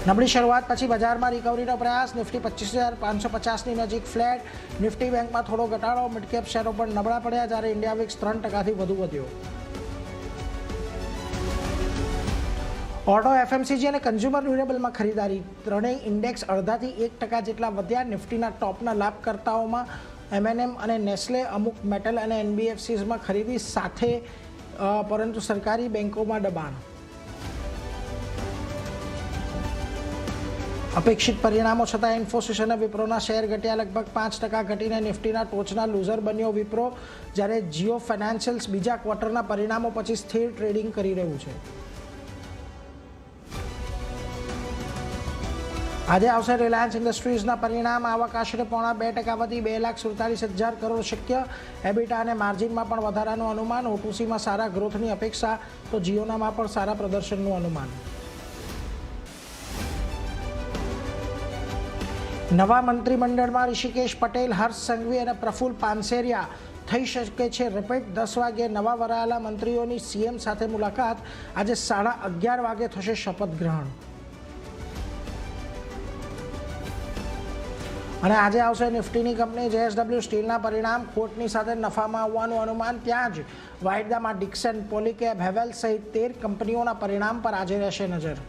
નબળી શરૂઆત પછી બજારમાં રિકવરીનો પ્રયાસ, નિફ્ટી 25,550ની નજીક ફ્લેટ, નિફ્ટી બેંકમાં થોડો ઘટાડો, મિડકેપ શેરો પણ નબળા પડ્યા, જ્યારે ઇન્ડિયા વિક્સ 3%થી વધુ વધ્યો. ઓટો, એફએમસીજી અને કન્ઝ્યુમર ડ્યુરેબલમાં ખરીદારી, ત્રણેય ઇન્ડેક્સ અડધાથી 1% જેટલા વધ્યા. નિફ્ટીના ટોપના લાભકર્તાઓમાં એમએનએમ અને નેસ્લે, અમુક મેટલ અને એનબીએફસીઝમાં ખરીદી સાથે, પરંતુ સરકારી બેંકોમાં દબાણ. અપેક્ષિત પરિણામો છતાં ઇન્ફોસિસ અને વિપ્રોના શેર ઘટ્યા. લગભગ 5% ઘટીને નિફ્ટીના ટોચના લૂઝર બન્યો વિપ્રો, જ્યારે જીઓ ફાઇનાન્શિયલ્સ બીજા ક્વાર્ટરના પરિણામો પછી સ્થિર ટ્રેડિંગ કરી રહ્યું છે. આજે આવશે રિલાયન્સ ઇન્ડસ્ટ્રીઝના પરિણામ. આવક આશરે 0.5% વધી 2,47,000 કરોડ શક્ય. એબિટા અને માર્જિનમાં પણ વધારાનું અનુમાન. O2Cમાં સારા ગ્રોથની અપેક્ષા, તો જીઓનામાં પણ સારા પ્રદર્શનનું અનુમાન. નવા મંત્રીમંડળમાં ઋષિકેશ પટેલ, હર્ષ સંઘવી અને પ્રફુલ્લ પાનસેરિયા થઈ શકે છે રિપીટ. 10 વાગ્યે નવા વરાયેલા મંત્રીઓની સીએમ સાથે મુલાકાત. આજે 11:30 વાગે થશે શપથ ગ્રહણ. અને આજે આવશે નિફ્ટીની કંપની JSW સ્ટીલના પરિણામ. ખોટની સાથે નફામાં આવવાનું અનુમાન. ત્યાં જ વાયદામાં ડિક્સન, પોલીકેબ, હેવેલ્સ સહિત 13 કંપનીઓના પરિણામ પર આજે રહેશે નજર.